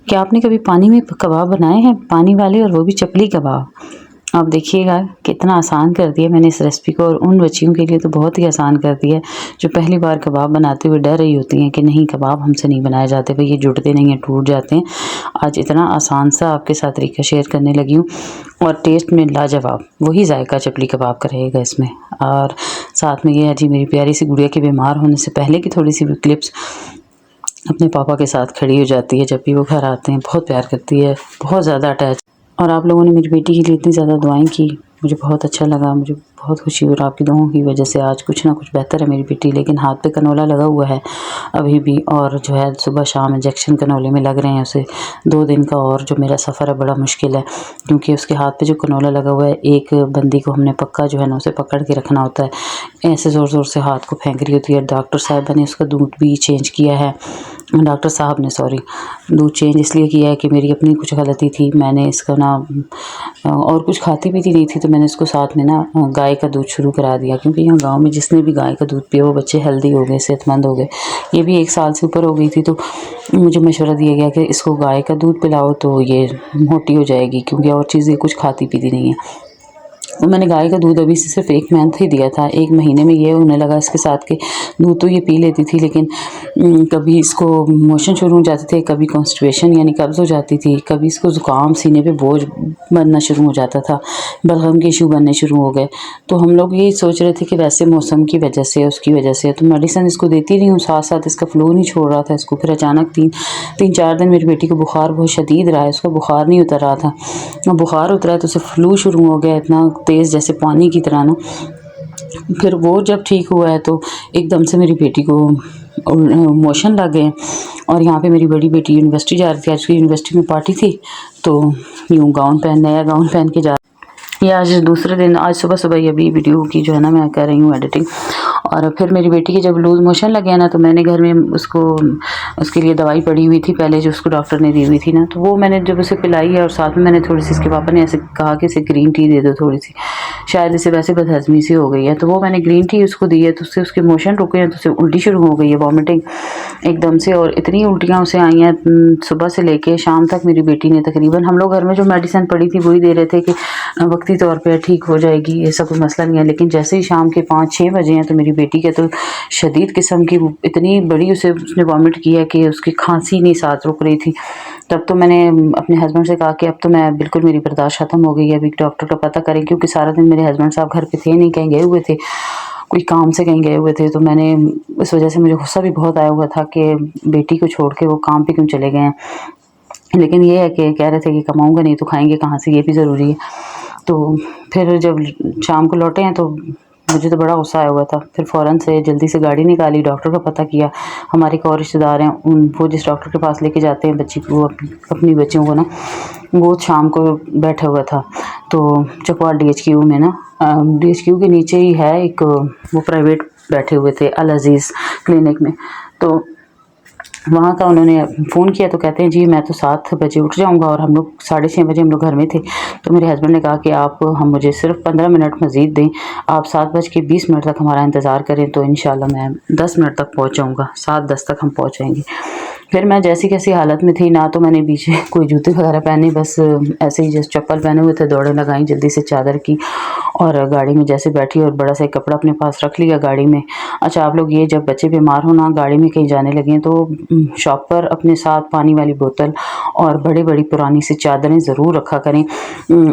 क्या आपने कभी पानी में कबाब बनाए हैं? पानी वाले, और वो भी चपली कबाब। आप देखिएगा कितना आसान कर दिया मैंने इस रेसिपी को, और उन बच्चियों के लिए तो बहुत ही आसान कर दिया है जो पहली बार कबाब बनाते हुए डर रही होती हैं कि नहीं कबाब हमसे नहीं बनाए जाते, भाई ये जुड़ते नहीं हैं, टूट जाते हैं। आज इतना आसान सा आपके साथ तरीका शेयर करने लगी हूँ, और टेस्ट में लाजवाब, वही जायका चपली कबाब का रहेगा इसमें। और साथ में ये है जी, मेरी प्यारी सी गुड़िया के बीमार होने से पहले की थोड़ी सी क्लिप्स। अपने पापा के साथ खड़ी हो जाती है जब भी वो घर आते हैं, बहुत प्यार करती है, बहुत ज़्यादा अटैच। और आप लोगों ने मेरी बेटी के लिए इतनी ज़्यादा दुआएं की, मुझे बहुत अच्छा लगा, मुझे बहुत खुशी हुई, और आपकी दुआओं की वजह से आज कुछ ना कुछ बेहतर है मेरी बेटी। लेकिन हाथ पे कनोला लगा हुआ है अभी भी, और जो है सुबह शाम इंजेक्शन कनोले में लग रहे हैं उसे। 2 दिन का और जो मेरा सफ़र है बड़ा मुश्किल है, क्योंकि उसके हाथ पे जो कनोला लगा हुआ है, एक बंदी को हमने पक्का जो है ना उसे पकड़ के रखना होता है, ऐसे ज़ोर ज़ोर से हाथ को फेंक रही होती है। डॉक्टर साहब ने उसका दूध भी चेंज किया है, डॉक्टर साहब ने सॉरी, दूध चेंज इसलिए किया है कि मेरी अपनी कुछ गलती थी। मैंने इसका ना और कुछ खाती पीती नहीं थी, तो मैंने इसको साथ में ना गाय का दूध शुरू करा दिया, क्योंकि यहाँ गांव में जिसने भी गाय का दूध पिया वो बच्चे हेल्दी हो गए, सेहतमंद हो गए। ये भी 1 साल से ऊपर हो गई थी, तो मुझे मशवरा दिया गया कि इसको गाय का दूध पिलाओ तो ये मोटी हो जाएगी, क्योंकि और चीज़ें कुछ खाती पीती नहीं है। तो मैंने गाय का दूध अभी से सिर्फ 1 मंथ ही दिया था। 1 महीने में ये होने लगा इसके साथ कि दूध तो ये पी लेती थी, लेकिन कभी इसको मोशन शुरू हो जाते थे, कभी कॉन्स्टिपेशन यानी कब्ज़ हो जाती थी, कभी इसको ज़ुकाम, सीने पे बोझ बनना शुरू हो जाता था, बलगम के इशू बनने शुरू हो गए। तो हम लोग यही सोच रहे थे कि वैसे मौसम की वजह से, उसकी वजह से, तो मेडिसिन इसको देती रही हूँ, साथ साथ इसका फ्लो नहीं छोड़ रहा था इसको। फिर अचानक 3-4 दिन मेरी बेटी को बुखार बहुत शदीद रहा है, उसका बुखार नहीं उतर रहा था, और बुखार उतरा है तो उसे फ्लू शुरू हो गया इतना तेज़, जैसे पानी की तरह ना। फिर वो जब ठीक हुआ है तो एकदम से मेरी बेटी को मोशन लग गए, और यहाँ पे मेरी बड़ी बेटी यूनिवर्सिटी जा रही थी, आज की यूनिवर्सिटी में पार्टी थी, तो यूँ नया गाउन पहन के जा, ये आज दूसरे दिन, आज सुबह ये अभी वीडियो की जो है ना मैं कर रही हूँ एडिटिंग। और फिर मेरी बेटी के जब लूज़ मोशन लगे ना, तो मैंने घर में उसको, उसके लिए दवाई पड़ी हुई थी पहले जो उसको डॉक्टर ने दी हुई थी ना, तो वो मैंने जब उसे पिलाई है, और साथ में मैंने थोड़ी सी, इसके पापा ने ऐसे कहा कि इसे ग्रीन टी दे दो थोड़ी सी, शायद इसे वैसे बदहज़मी सी हो गई है, तो वो मैंने ग्रीन टी उसको दी है, तो उससे उसके मोशन रुके हैं, तो उसे उल्टी शुरू हो गई है, वॉमिटिंग एकदम से, और इतनी उल्टियाँ उसे आई हैं सुबह से लेके शाम तक। मेरी बेटी ने तकरीबन, हम लोग घर में जो मेडिसिन पड़ी थी वही दे रहे थे कि वक्ती तौर पे ठीक हो जाएगी, ऐसा कोई मसला नहीं है। लेकिन जैसे ही शाम के 5-6 बजे हैं तो मेरी बेटी के तो शदीद किस्म की इतनी बड़ी उसने वॉमिट किया कि उसकी खांसी नहीं साथ रुक रही थी। तब तो मैंने अपने हस्बैंड से कहा कि अब तो मैं बिल्कुल, मेरी बर्दाश्त ख़त्म हो गई है, अभी डॉक्टर का पता करें, क्योंकि सारा दिन मेरे हस्बैंड साहब घर पे थे नहीं, कहीं गए हुए थे, कोई काम से कहीं गए हुए थे। तो मैंने, इस वजह से मुझे गुस्सा भी बहुत आया हुआ था कि बेटी को छोड़ के वो काम पे क्यों चले गए हैं। लेकिन ये है कि कह रहे थे कि कमाऊँगा नहीं तो खाएँगे कहाँ से, ये भी ज़रूरी है। तो फिर जब शाम को लौटे हैं तो मुझे तो बड़ा गुस्सा आया हुआ था। फिर फ़ौरन से जल्दी से गाड़ी निकाली, डॉक्टर का पता किया। हमारे एक और रिश्तेदार हैं, वो जिस डॉक्टर के पास लेके जाते हैं बच्ची को, अपनी बच्चियों को ना, वो शाम को बैठा हुआ था। तो चकवाल DHQ में ना, DHQ के नीचे ही है एक, वो प्राइवेट बैठे हुए थे अल अज़ीज़ क्लिनिक में। तो वहाँ का उन्होंने फ़ोन किया, तो कहते हैं जी मैं तो 7 बजे उठ जाऊँगा, और हम लोग 6:30 बजे हम लोग घर में थे। तो मेरे हस्बैंड ने कहा कि आप हम मुझे सिर्फ 15 मिनट मज़ीद दें, आप 7:20 तक हमारा इंतज़ार करें, तो इंशाल्लाह मैं 10 मिनट तक पहुँच जाऊँगा, 7:10 तक हम पहुँच जाएँगे। फिर मैं जैसी कैसी हालत में थी ना, तो मैंने पीछे कोई जूते वगैरह पहने, बस ऐसे ही जैसे चप्पल पहने हुए थे, दौड़ें लगाई जल्दी से चादर की, और गाड़ी में जैसे बैठी और बड़ा सा एक कपड़ा अपने पास रख लिया गाड़ी में। अच्छा आप लोग, ये जब बच्चे बीमार हो ना, गाड़ी में कहीं जाने लगे तो शॉप पर अपने साथ पानी वाली बोतल और बड़ी पुरानी सी चादरें ज़रूर रखा करें,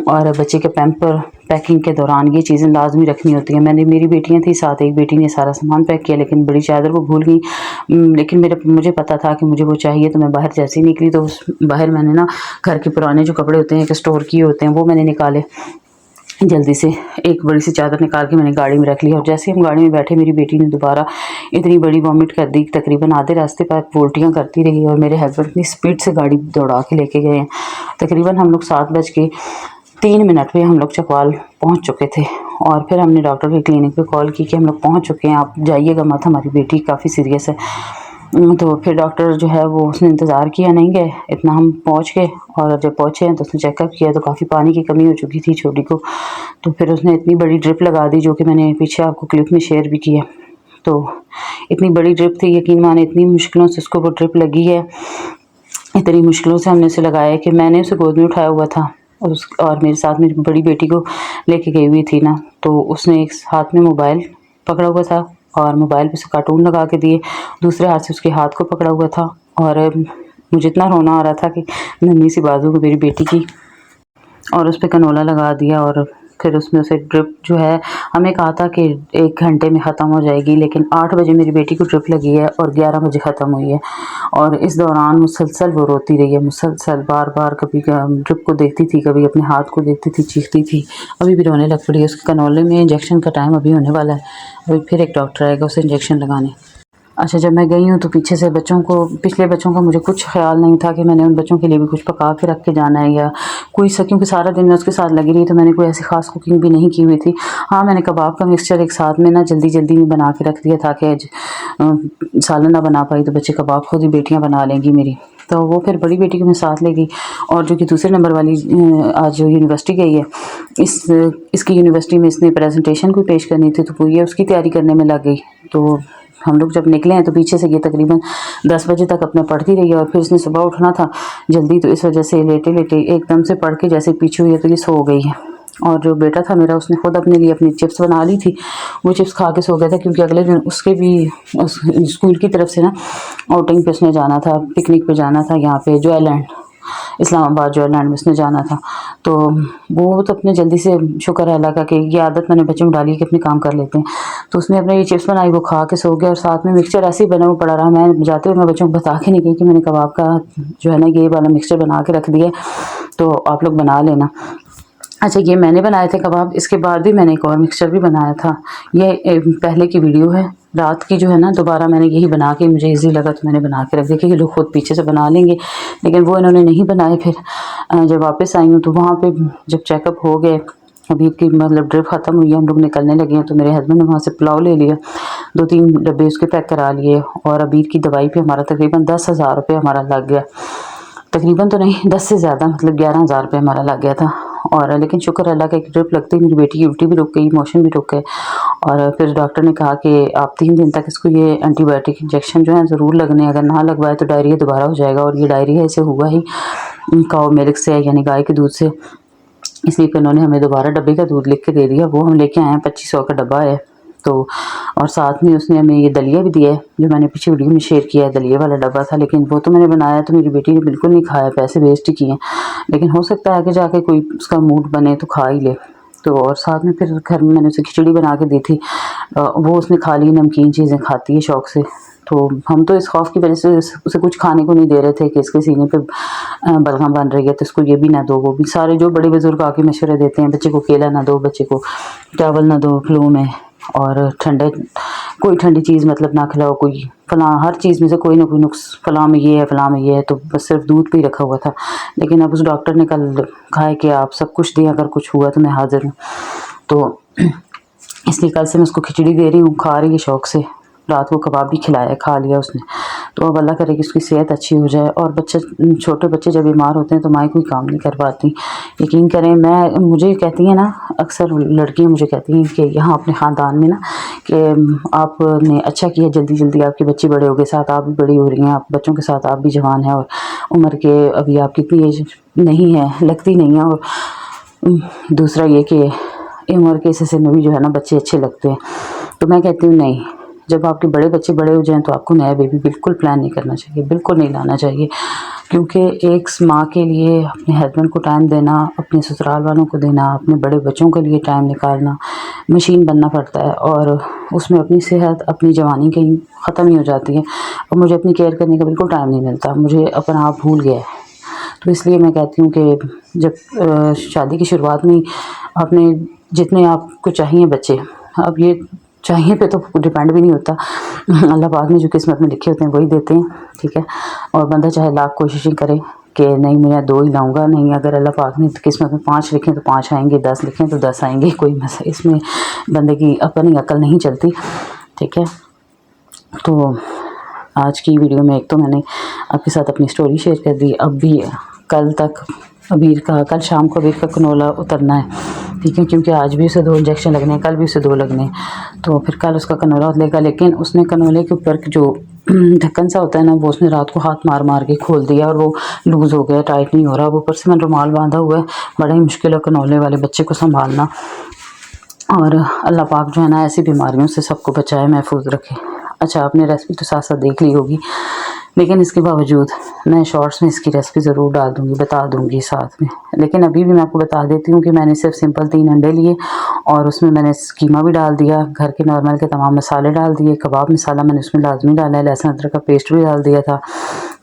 और बच्चे के पैम्पर पैकिंग के दौरान ये चीज़ें लाजमी रखनी होती हैं। मेरी बेटियां थी साथ, एक बेटी ने सारा सामान पैक किया, लेकिन बड़ी चादर वो भूल गई। लेकिन मुझे पता था कि मुझे वो चाहिए, तो मैं बाहर जैसे ही निकली तो बाहर मैंने ना घर के पुराने जो कपड़े होते हैं, एक स्टोर किए होते हैं, वो मैंने निकाले जल्दी से, एक बड़ी सी चादर निकाल के मैंने गाड़ी में रख ली। और जैसे हम गाड़ी में बैठे मेरी बेटी ने दोबारा इतनी बड़ी वॉमिट कर दी, तकरीबन आधे रास्ते पर उल्टियाँ करती रही, और मेरे हस्बैंड इतनी स्पीड से गाड़ी दौड़ा के लेके गए हैं। तकरीबन हम लोग 7:03 पे हम लोग चकवाल पहुँच चुके थे, और फिर हमने डॉक्टर के क्लिनिक पे कॉल की कि हम लोग पहुँच चुके हैं, आप जाइएगा मत, हमारी बेटी काफ़ी सीरियस है। तो फिर डॉक्टर जो है वो, उसने इंतज़ार किया, नहीं गए, इतना हम पहुंच गए। और जब पहुंचे हैं तो उसने चेकअप किया तो काफ़ी पानी की कमी हो चुकी थी छोटी को। तो फिर उसने इतनी बड़ी ड्रिप लगा दी, जो कि मैंने पीछे आपको क्लिप में शेयर भी की है। तो इतनी बड़ी ड्रिप थी, यकीन माने इतनी मुश्किलों से उसको वो ड्रिप लगी है। इतनी मुश्किलों से हमने उसे लगाया कि मैंने उसे गोद में उठाया हुआ था और मेरे साथ मेरी बड़ी बेटी को लेके गई हुई थी ना, तो उसने एक हाथ में मोबाइल पकड़ा हुआ था और मोबाइल पे उसे कार्टून लगा के दिए, दूसरे हाथ से उसके हाथ को पकड़ा हुआ था। और मुझे इतना रोना आ रहा था कि नन्ही सी बाजू को मेरी बेटी की, और उस पर कनोला लगा दिया। और फिर उसमें उसे ड्रिप जो है, हमें कहा था कि 1 घंटे में ख़त्म हो जाएगी, लेकिन 8 बजे मेरी बेटी को ड्रिप लगी है और 11 बजे ख़त्म हुई है। और इस दौरान मुसलसल वो रोती रही है, मुसलसल बार बार, कभी ड्रिप को देखती थी, कभी अपने हाथ को देखती थी, चीखती थी। अभी भी रोने लग पड़ी है। उसके कनोले में इंजेक्शन का टाइम अभी होने वाला है, अभी फिर एक डॉक्टर आएगा उसे इंजेक्शन लगाने। अच्छा, जब मैं गई हूँ तो पीछे से पिछले बच्चों का मुझे कुछ ख़्याल नहीं था कि मैंने उन बच्चों के लिए भी कुछ पका के रख के जाना है या कोई सा, क्योंकि सारा दिन मैं उसके साथ लगी रही, तो मैंने कोई ऐसी ख़ास कुकिंग भी नहीं की हुई थी। हाँ, मैंने कबाब का मिक्सचर एक साथ में ना जल्दी जल्दी में बना के रख दिया था कि आज सालन ना बना पाई तो बच्चे कबाब खुद ही बेटियाँ बना लेंगी मेरी। तो वो फिर बड़ी बेटी को मैं साथ ले गई, और जो कि दूसरे नंबर वाली आज जो यूनिवर्सिटी गई है, इसकी यूनिवर्सिटी में इसने प्रेजेंटेशन कोई पेश करनी थी, तो वो ये उसकी तैयारी करने में लग गई। तो हम लोग जब निकले हैं तो पीछे से ये तकरीबन 10 बजे तक अपना पढ़ती रही है, और फिर इसने सुबह उठना था जल्दी, तो इस वजह से लेटे लेटे एकदम से पढ़ के जैसे पीछे हुई है तो ये सो गई है। और जो बेटा था मेरा, उसने खुद अपने लिए अपनी चिप्स बना ली थी, वो चिप्स खा के सो गया था, क्योंकि अगले दिन उसके भी स्कूल की तरफ से ना आउटिंग पे उसने जाना था, पिकनिक पे जाना था, यहाँ पे जोयलैंड, इस्लामाबाद जोयलैंड में उसने जाना था। तो वो तो अपने जल्दी से, शुक्र है अल्लाह का कि ये आदत मैंने बच्चों में डाली है कि अपने काम कर लेते हैं। तो उसने अपने ये चिप्स बनाई, वो खा के सो गया, और साथ में मिक्सचर ऐसे ही बना हुआ पड़ा रहा। मैं जाते हुए मैं बच्चों को बता के नहीं गई कि मैंने कबाब का जो है ना ये वाला मिक्सचर बना के रख दिया, तो आप लोग बना लेना। अच्छा, ये मैंने बनाए थे कबाब, इसके बाद भी मैंने एक और मिक्सचर भी बनाया था। ये पहले की वीडियो है, रात की जो है ना, दोबारा मैंने यही बना के, मुझे इजी लगा तो मैंने बना के रख दिया, क्योंकि लोग खुद पीछे से बना लेंगे, लेकिन वो इन्होंने नहीं बनाए। फिर जब वापस आई हूँ तो वहाँ पे जब चेकअप हो गए, अभी की मतलब ड्रिप ख़त्म हुई है, हम लोग निकलने लगे हैं, तो मेरे हस्बैंड ने वहाँ से पुलाव ले लिया, 2-3 डब्बे उसके पैक करा लिए, और अबीर की दवाई पे हमारा तकरीबन 10,000 रुपये हमारा लग गया। तकरीबन तो नहीं, 10 से ज़्यादा, मतलब 11,000 रुपये हमारा लग गया था। और लेकिन शुक्र अल्लाह का, एक ड्रिप लगते ही मेरी बेटी की उल्टी भी रुक गई, मोशन भी रुक गए। और फिर डॉक्टर ने कहा कि आप 3 दिन तक इसको ये एंटीबायोटिक इंजेक्शन जो है ज़रूर लगने, अगर ना लगवाए तो डायरिया दोबारा हो जाएगा। और ये डायरिया इसे हुआ ही काऊ मिल्क से, यानी गाय के दूध से, इसलिए फिर उन्होंने हमें दोबारा डब्बे का दूध लिख के दे दिया। वो हम लेके आए हैं, 2500 का डब्बा है। तो और साथ में उसने हमें ये दलिया भी दिया है, जो मैंने पीछे वीडियो में शेयर किया है, दलिया वाला डब्बा था, लेकिन वो तो मैंने बनाया तो मेरी बेटी ने बिल्कुल नहीं खाया, पैसे वेस्ट ही किए। लेकिन हो सकता है आगे जाके कोई उसका मूड बने तो खा ही ले। तो और साथ में फिर घर में मैंने उसे खिचड़ी बना के दी थी, वो उसने खा ली, नमकीन चीज़ें खाती है शौक़ से। तो हम तो इस खौफ की वजह से उसे कुछ खाने को नहीं दे रहे थे कि इसके सीने पे बलगम बन रही है, तो इसको ये भी ना दो, वो भी। सारे जो बड़े बुजुर्ग आके मशवरे देते हैं, बच्चे को केला ना दो, बच्चे को चावल ना दो फ्लू में, और कोई ठंडी चीज़ मतलब ना खिलाओ, कोई फलां, हर चीज़ में से कोई ना कोई नुक्स, फलां में ये है, फलां में ये है। तो बस सिर्फ दूध पे ही रखा हुआ था। लेकिन अब उस डॉक्टर ने कल कहा है कि आप सब कुछ दें, अगर कुछ हुआ तो मैं हाज़िर हूँ। तो इसलिए कल से मैं उसको खिचड़ी दे रही हूँ, खा रही है शौक़ से। रात को कबाब भी खिलाया, खा लिया उसने। तो अब अल्लाह करे कि उसकी सेहत अच्छी हो जाए। और छोटे बच्चे जब बीमार होते हैं तो माएँ कोई काम नहीं कर पाती। यकीन करें, मुझे कहती हैं ना, अक्सर लड़कियाँ मुझे कहती हैं कि यहाँ अपने ख़ानदान में ना, कि आपने अच्छा किया, जल्दी जल्दी आपके बच्चे बड़े हो गए, साथ आप भी बड़ी हो रही हैं, आप बच्चों के साथ आप भी जवान हैं, और उम्र के अभी आपकी इतनी एज नहीं है, लगती नहीं है। और दूसरा ये कि उम्र के हिस्से में भी जो है ना बच्चे अच्छे लगते हैं। तो मैं कहती हूँ नहीं, जब आपके बड़े बच्चे बड़े हो जाएं तो आपको नया बेबी बिल्कुल प्लान नहीं करना चाहिए, बिल्कुल नहीं लाना चाहिए। क्योंकि एक माँ के लिए अपने हस्बैंड को टाइम देना, अपने ससुराल वालों को देना, अपने बड़े बच्चों के लिए टाइम निकालना, मशीन बनना पड़ता है, और उसमें अपनी सेहत, अपनी जवानी कहीं ख़त्म ही हो जाती है। और मुझे अपनी केयर करने का बिल्कुल टाइम नहीं मिलता, मुझे अपना आप भूल गया है। तो इसलिए मैं कहती हूँ कि जब शादी की शुरुआत में आपने जितने आपको चाहिए बच्चे, अब ये चाहिए पे तो डिपेंड भी नहीं होता, अल्लाह पाक ने जो किस्मत में लिखे होते हैं वही देते हैं, ठीक है। और बंदा चाहे लाख कोशिशें करे कि नहीं मैं 2 ही लाऊंगा, नहीं, अगर अल्लाह पाक ने किस्मत में 5 लिखे तो 5 आएंगे, 10 लिखे तो 10 आएंगे, कोई मसला इसमें बंदे की अपनी अकल नहीं चलती, ठीक है। तो आज की वीडियो में एक तो मैंने आपके साथ अपनी स्टोरी शेयर कर दी। अब भी कल तक अबीर का, कल शाम को अबीर का कनोला उतरना है, ठीक है, क्योंकि आज भी उसे 2 इंजेक्शन लगने हैं, कल भी उसे 2 लगने हैं, तो फिर कल उसका कनोला उतरेगा। लेकिन उसने कनोले के ऊपर जो ढक्कन सा होता है ना, वो उसने रात को हाथ मार मार के खोल दिया और वो लूज़ हो गया, टाइट नहीं हो रहा। वो ऊपर से मैंने रुमाल बांधा हुआ है, बड़ा ही मुश्किल है कनोले वाले बच्चे को संभालना। और अल्लाह पाक जो है ना ऐसी बीमारियों से सबको बचाए, महफूज रखे। अच्छा, आपने रेसिपी तो साथ साथ देख ली होगी, लेकिन इसके बावजूद मैं शॉर्ट्स में इसकी रेसिपी ज़रूर डाल दूँगी, बता दूँगी साथ में। लेकिन अभी भी मैं आपको बता देती हूँ कि मैंने सिर्फ सिंपल 3 अंडे लिए और उसमें मैंने कीमा भी डाल दिया, घर के नॉर्मल के तमाम मसाले डाल दिए, कबाब मसाला मैंने उसमें लाजमी डाला है, लहसुन अदरक का पेस्ट भी डाल दिया था।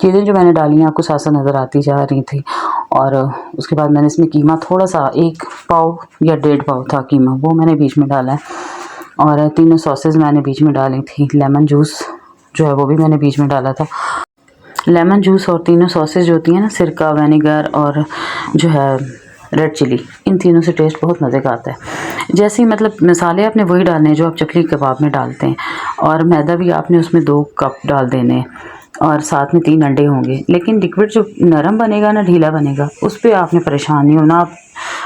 चीज़ें जो मैंने डाली हैं आपको साथ साथ नज़र आती जा रही थी। और उसके बाद मैंने इसमें कीमा थोड़ा सा 1 पाव या 1.5 पाव था कीमा, वो मैंने बीच में डाला है। और 3 सॉसेज मैंने बीच में डाली थी, लेमन जूस जो है वो भी मैंने बीच में डाला था। लेमन जूस और 3 सॉसेज जो होती हैं ना, सिरका, विनेगर और जो है रेड चिली, इन तीनों से टेस्ट बहुत मज़े का आता है। जैसे ही मतलब मसाले आपने वही डालने हैं जो आप चकली कबाब में डालते हैं, और मैदा भी आपने उसमें 2 कप डाल देने हैं, और साथ में 3 अंडे होंगे। लेकिन लिक्विड जो नरम बनेगा ना, ढीला बनेगा, उस पर आपने परेशान नहीं होना। आप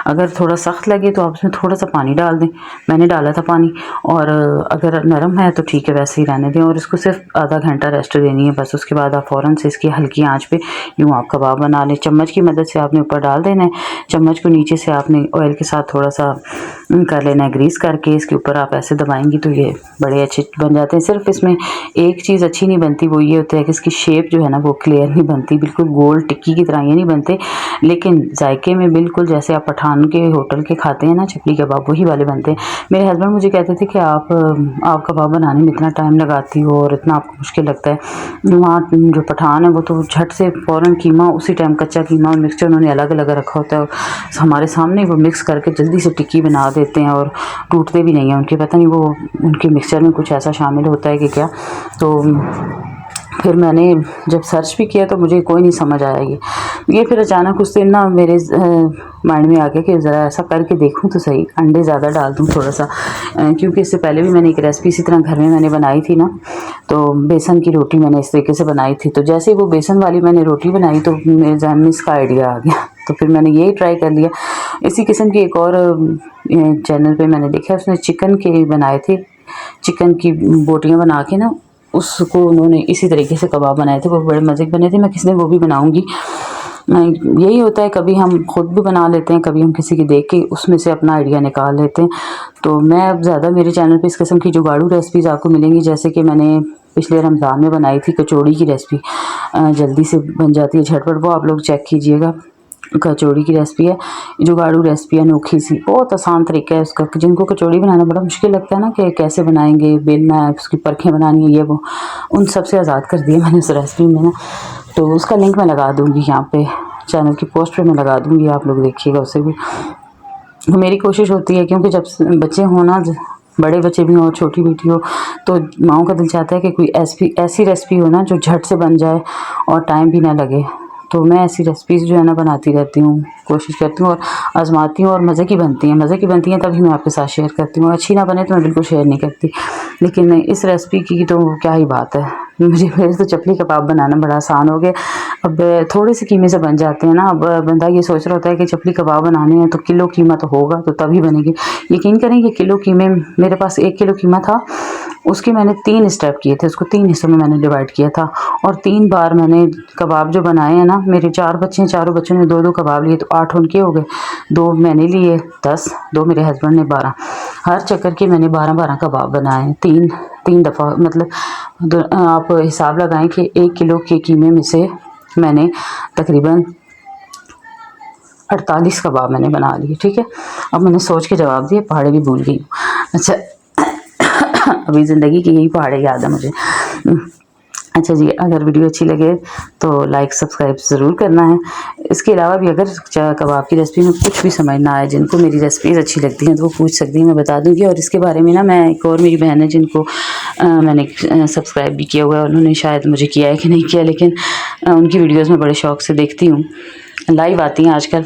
अगर थोड़ा सख्त लगे तो आप उसमें थोड़ा सा पानी डाल दें, मैंने डाला था पानी। और अगर नरम है तो ठीक है, वैसे ही रहने दें, और इसको सिर्फ आधा घंटा रेस्ट देनी है बस। उसके बाद आप फ़ौरन से इसकी हल्की आंच पे यूँ आप कबाब बना लें। चम्मच की मदद से आपने ऊपर डाल देना है, चम्मच को नीचे से आपने ऑयल के साथ थोड़ा सा कर लेना है, ग्रीस करके इसके ऊपर आप ऐसे दबाएंगी तो ये बड़े अच्छे बन जाते हैं। सिर्फ इसमें एक चीज़ अच्छी नहीं बनती, वो ये होता है कि इसकी शेप जो है ना वो क्लियर नहीं बनती, बिल्कुल गोल टिक्की की तरह ये नहीं बनते, लेकिन जायके में बिल्कुल जैसे आप पठान के होटल के खाते हैं ना चपली कबाब, वही वाले बनते हैं। मेरे हस्बैंड मुझे कहते थे कि आप कबाब बनाने में इतना टाइम लगाती हो और इतना आपको मुश्किल लगता है। वहाँ जो पठान है वो तो झट से फ़ौरन कीमा उसी टाइम, कच्चा कीमा और मिक्सचर उन्होंने अलग अलग रखा होता है, और हमारे सामने वो मिक्स करके जल्दी से टिक्की बना देते हैं, और टूटते भी नहीं हैं उनके। पता नहीं वो उनके मिक्सचर में कुछ ऐसा शामिल होता है कि क्या। तो फिर मैंने जब सर्च भी किया तो मुझे कोई नहीं समझ आया ये फिर अचानक उस दिन ना मेरे माइंड में आ गया कि ज़रा ऐसा करके देखूं तो सही, अंडे ज़्यादा डाल दूं थोड़ा सा, क्योंकि इससे पहले भी मैंने एक रेसिपी इसी तरह घर में मैंने बनाई थी ना, तो बेसन की रोटी मैंने इस तरीके से बनाई थी। तो जैसे ही वो बेसन वाली मैंने रोटी बनाई तो मेरे जहन में इसका आइडिया आ गया, तो फिर मैंने यही ट्राई कर लिया। इसी किस्म की एक और चैनल पर मैंने देखा, उसने चिकन के बनाए थे, चिकन की बोटियाँ बना के ना उसको उन्होंने इसी तरीके से कबाब बनाए थे, वो बड़े मज़े के बने थे। मैं किसी दिन वो भी बनाऊंगी। यही होता है, कभी हम खुद भी बना लेते हैं, कभी हम किसी की देख के उसमें से अपना आइडिया निकाल लेते हैं। तो मैं अब ज़्यादा मेरे चैनल पे इस किस्म की जुगाड़ू रेसिपीज़ आपको मिलेंगी, जैसे कि मैंने पिछले रमज़ान में बनाई थी कचौड़ी की रेसिपी, जल्दी से बन जाती है झटपट, वो आप लोग चेक कीजिएगा। कचौड़ी की रेसिपी है, जुगाड़ू रेसिपी है, अनोखी सी, बहुत आसान तरीका है उसका। जिनको कचौड़ी बनाना बड़ा मुश्किल लगता है ना कि कैसे बनाएंगे, बेलना है, उसकी परखें बनानी है, ये वो, उन सब से आज़ाद कर दिया मैंने उस रेसिपी में ना। तो उसका लिंक मैं लगा दूँगी यहाँ पे चैनल की पोस्ट पे, मैं लगा दूँगी, आप लोग देखिएगा उसे भी। तो मेरी कोशिश होती है, क्योंकि जब बच्चे हों ना, बड़े बच्चे भी हों और छोटी बेटी हो, तो माँओं का दिल चाहता है कि कोई ऐसी रेसिपी हो ना जो झट से बन जाए और टाइम भी ना लगे। तो मैं ऐसी रेसिपीज़ जो है ना बनाती रहती हूँ, कोशिश करती हूँ और आज़माती हूँ, और मज़े की बनती हैं तभी मैं आपके साथ शेयर करती हूँ। अच्छी ना बने तो मैं बिल्कुल शेयर नहीं करती। लेकिन इस रेसिपी की तो क्या ही बात है, मुझे फिर तो चपली कबाब बनाना बड़ा आसान हो गया। अब थोड़े से कीमे से बन जाते हैं ना। अब बंदा ये सोच रहा होता है कि चपली कबाब बनाने हैं तो किलो कीमा तो होगा तो तभी बनेगी। यकीन करें कि किलो कीमे, मेरे पास 1 किलो कीमा था, उसके मैंने 3 स्टेप किए थे, उसको 3 हिस्सों में मैंने डिवाइड किया था, और 3 बार मैंने कबाब जो बनाए हैं ना, मेरे 4 बच्चे हैं, चारों बच्चों ने 2-2 कबाब लिए, तो 8 उनके हो गए, 2 मैंने लिए, 10, 2 मेरे हस्बैंड ने, 12। हर चक्कर के मैंने 12-12 कबाब बनाए हैं, 3 दफ़ा। मतलब आप हिसाब लगाएं कि 1 किलो के कीमे में से मैंने तकरीबन 48 कबाब मैंने बना लिए, ठीक है। अब मैंने सोच के जवाब दिए, पहाड़े भी भूल गई। अच्छा अभी ज़िंदगी की यही पहाड़े याद है मुझे। अच्छा जी, अगर वीडियो अच्छी लगे तो लाइक सब्सक्राइब ज़रूर करना है। इसके अलावा भी अगर कबाब की रेसिपी में कुछ भी समझ ना आए, जिनको मेरी रेसिपीज़ अच्छी लगती हैं तो वो पूछ सकती हैं, मैं बता दूँगी। और इसके बारे में ना, मैं एक और मेरी बहन है जिनको मैंने सब्सक्राइब भी किया हुआ है, उन्होंने शायद मुझे किया है कि नहीं किया, लेकिन उनकी वीडियोज़ में बड़े शौक़ से देखती हूँ, लाइव आती हैं आजकल,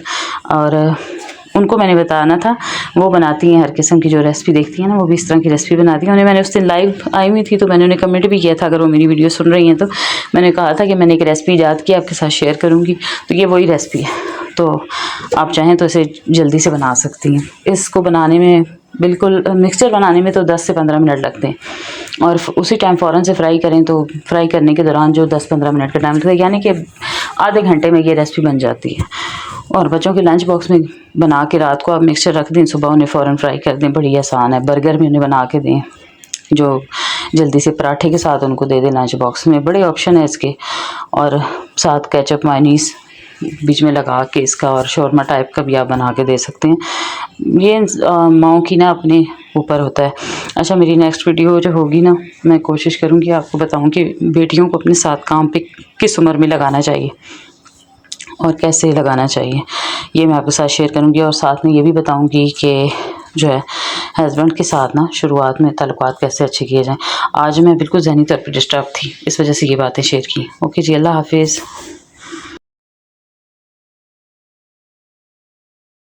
और उनको मैंने बताना था, वो बनाती हैं हर किस्म की जो रेसिपी देखती हैं ना, वो भी इस तरह की रेसिपी बनाती हैं। उन्हें मैंने उस दिन लाइव आई हुई थी तो मैंने उन्हें कमेंट भी किया था, अगर वो मेरी वीडियो सुन रही हैं तो मैंने कहा था कि मैंने एक रेसिपी याद की आपके साथ शेयर करूँगी, तो ये वही रेसिपी है। तो आप चाहें तो इसे जल्दी से बना सकती हैं। इसको बनाने में बिल्कुल मिक्सचर बनाने में तो 10 से 15 मिनट लगते हैं, और उसी टाइम फ़ौरन से फ्राई करें तो फ्राई करने के दौरान जो 10-15 मिनट का टाइम लगता है, यानी कि आधे घंटे में ये रेसिपी बन जाती है। और बच्चों के लंच बॉक्स में बना के रात को आप मिक्सचर रख दें, सुबह उन्हें फ़ौरन फ्राई कर दें, बड़ी आसान है। बर्गर भी उन्हें बना के दें, जो जल्दी से पराठे के साथ उनको दे दें लंच बॉक्स में, बड़े ऑप्शन है इसके। और साथ केचप मायोनीज़ बीच में लगा के इसका, और शौरमा टाइप का भी आप बना के दे सकते हैं। ये माँओं की ना अपने ऊपर होता है। अच्छा, मेरी नेक्स्ट वीडियो जो होगी ना, मैं कोशिश करूँगी आपको बताऊँ कि बेटियों को अपने साथ काम पे किस उम्र में लगाना चाहिए और कैसे लगाना चाहिए, ये मैं आपके साथ शेयर करूँगी। और साथ में ये भी बताऊँगी कि जो है हस्बैंड के साथ ना शुरुआत में ताल्लुकात कैसे अच्छे किए जाएँ। आज मैं बिल्कुल ज़हनी तौर पे डिस्टर्ब थी, इस वजह से ये बातें शेयर की। ओके जी, अल्लाह हाफ़िज़।